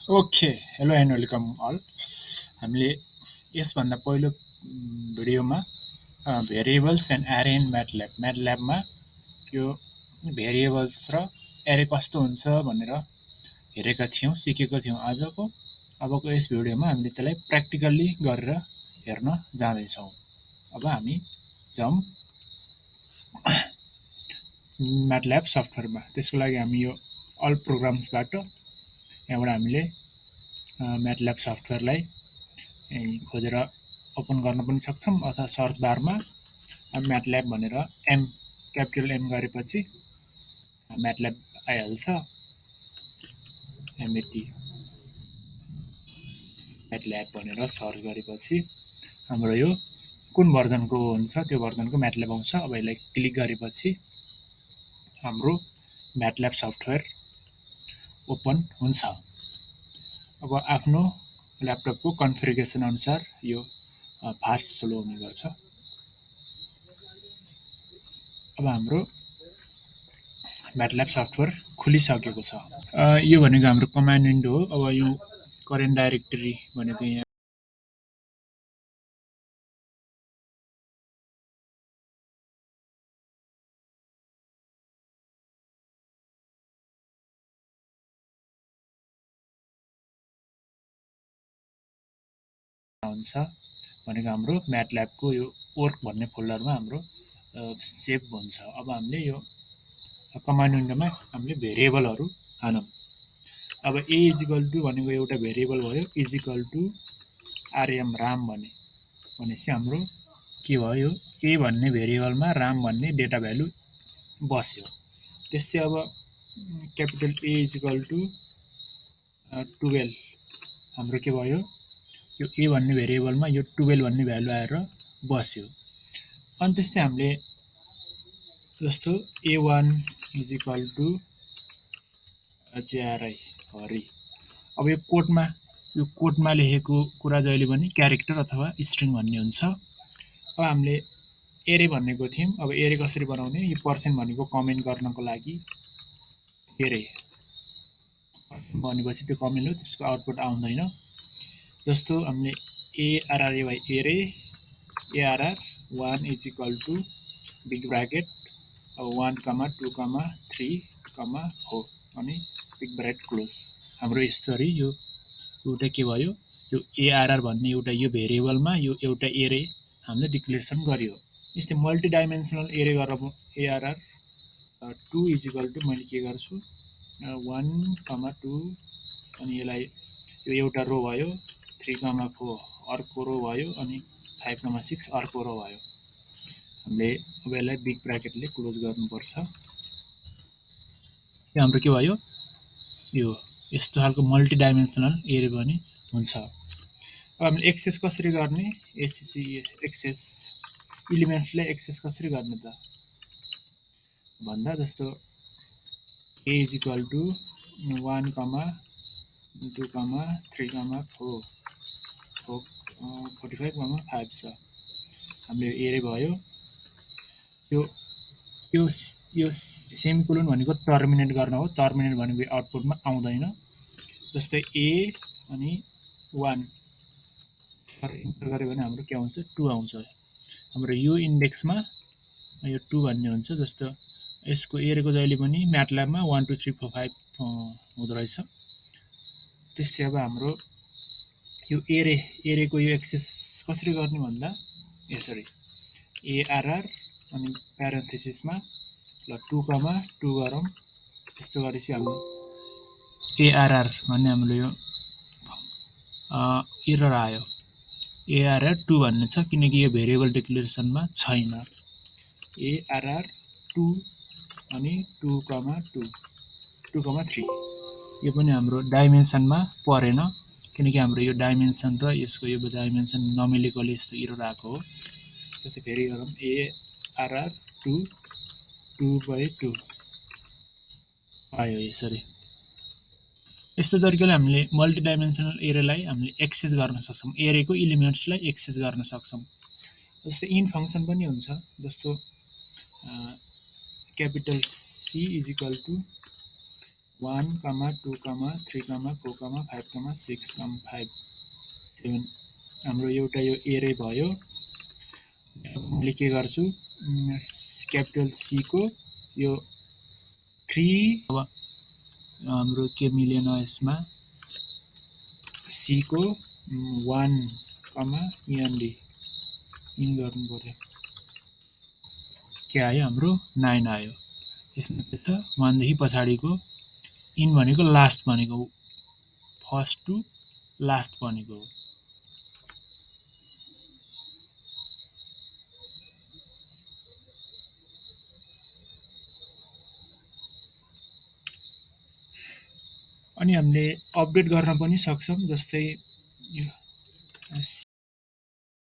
Okay, hello and welcome all. हामीले यसभन्दा पहिलो भिडियोमा भेरिएबल्स एन्ड एरे इन म्याटल्याबमा यो भेरिएबल्स र एरे कस्तो हुन्छ भनेर हेरेका थियौँ, सिकेको थियौँ। अबको यस भिडियोमा हामीले त्यसलाई प्र्याक्टिकल्ली गरेर हेर्न जाँदैछौँ। अब हामी जाउँ म्याटल्याब सफ्टवेयरमा। त्यसको लागि हामी यो अल प्रोग्राम्सबाट यहाँबाट हामीले म्याटल्याब सफ्टवेयरलाई खोजेर ओपन गर्न पनि सक्छौँ, अथवा सर्च बारमा म्याटल्याब भनेर क्यापिटल एम गरेपछि म्याटल्याब आइहाल्छ। एमएटी म्याटल्याब भनेर सर्च गरेपछि हाम्रो यो कुन भर्जनको हुन्छ त्यो भर्जनको म्याटल्याब आउँछ। अब यसलाई क्लिक गरेपछि हाम्रो म्याटल्याब सफ्टवेयर ओपन हुन्छ। अब आफ्नो ल्यापटपको कन्फिगरेसन अनुसार यो फास्ट स्लो हुने गर्छ। अब हाम्रो म्याटल्याब सफ्टवेयर खुलिसकेको छ। यो भनेको हाम्रो कमान्ड विन्डो हो। अब यो करेन्ट डाइरेक्टरी भनेको यहाँ हुन्छ भनेको हाम्रो म्याटल्याबको यो वर्क भन्ने फोल्डरमा हाम्रो सेभ हुन्छ। अब हामीले यो कमान्ड विन्डोमा हामीले भेरिएबलहरू हानौँ। अब ए इजिकल टु भनेको एउटा भेरिएबल भयो, इजिकल टु आरएम राम भनेपछि हाम्रो के भयो, ए भन्ने भेरिएबलमा राम भन्ने डेटा भ्यालु बस्यो। त्यस्तै अब क्यापिटल ए इजिकल टु 12 हाम्रो के भयो, यो ए भन्ने भेरिएबलमा यो 12 भन्ने भ्यालु आएर बस्यो। अनि त्यस्तै हामीले जस्तो A1 इजिकल टु जेआरआई हरि। अब यो कोडमा लेखेको कुरा जहिले पनि क्यारेक्टर अथवा स्ट्रिङ भन्ने हुन्छ। अब हामीले एरे भनेको थियौँ। अब एरे कसरी बनाउने, यो पर्सेन्ट भनेको कमेन्ट गर्नको लागि एरे भनेपछि त्यो कमेन्ट हो, त्यसको आउटपुट आउँदैन। जस्तो हामीले A R R A Y array A R R 1 is equal to big bracket 1, 2, 3, 4 अनि बिग ब्राकेट क्लोज। हाम्रो यसरी यो एउटा के भयो, यो एआरआर भन्ने एउटा यो भेरिएबलमा यो एउटा एरे हामीले डिक्लेरेसन गरियो। यस्तै मल्टिडाइमेन्सनल एरे गरेर एआरआर 2 इजिकल टु मैले के गर्छु 1, 2 अनि यसलाई यो एउटा रो भयो, 3, 4 अर्को रो भयो अनि 5, 6 अर्को रो भयो। हामीले अब यसलाई बिग ब्राकेटले क्लोज गर्नुपर्छ। यो हाम्रो के भयो, यो यस्तो खालको मल्टिडाइमेन्सनल एरे पनि हुन्छ। अब हामीले एक्सेस कसरी गर्ने, एक्सेस इलिमेन्ट्सलाई एक्सेस कसरी गर्ने त भन्दा जस्तो ए इजिकल टु 1, 2, 3, 4 45, 5 छ। हामीले एरे भयो। यो सेमिकोलन भनेको टर्मिनेट गर्न हो। टर्मिनेट भनेको आउटपुटमा आउँदैन। जस्तै ए अनि 1 इन्टर गऱ्यो भने हाम्रो के आउँछ, 2 आउँछ। हाम्रो यो इन्डेक्समा यो 2 भन्ने हुन्छ। जस्तो यसको एरेको जहिले पनि म्याटल्याबमा 1, 2, 3, 4, 5 हुँदो रहेछ। त्यस्तै अब हाम्रो यो एरेको यो एक्सेस कसरी गर्ने भन्दा यसरी एआरआर अनि प्यारेन्थेसिसमा ल 2, 2 गरौँ। त्यस्तो गरेपछि हाम्रो एआरआर भन्ने हाम्रो यो एरर आयो, एआरआर 2 भन्ने छ किनकि यो भेरिएबल डिक्लेरेसनमा छैन। एआरआर 2 अनि 2, 2, 3 यो पनि हाम्रो डाइमेन्सनमा परेन किनकि हाम्रो यो डाइमेन्सन र यसको यो डाइमेन्सन नमिलेकोले यस्तो एरर आएको हो। जस्तै फेरि गरौँ एआरआर 2 2/2 आयो यसरी। यस्तो तरिकाले हामीले मल्टिडाइमेन्सनल एरेलाई हामीले एक्सेस गर्न सक्छौँ, एरेको इलिमेन्ट्सलाई एक्सेस गर्न सक्छौँ। जस्तै इन फङ्सन पनि हुन्छ। जस्तो क्यापिटल सी इजिकल टु 1, 2, 3, 4, 5, 6, 5, 7 हाम्रो एउटा यो एरे भयो। मैले के गर्छु क्यापिटल सी को यो 3 अब हाम्रो के मिलेन यसमा सी को 1, एनडी इन गर्नु पर्यो। के आयो हाम्रो 9 आयो। यसमा के छ 1 देखि पछाडिको इन भनेको लास्ट भनेको फर्स्ट टु लास्ट भनेको हो। अनि हामीले अपडेट गर्न पनि सक्छौं, जस्तै यो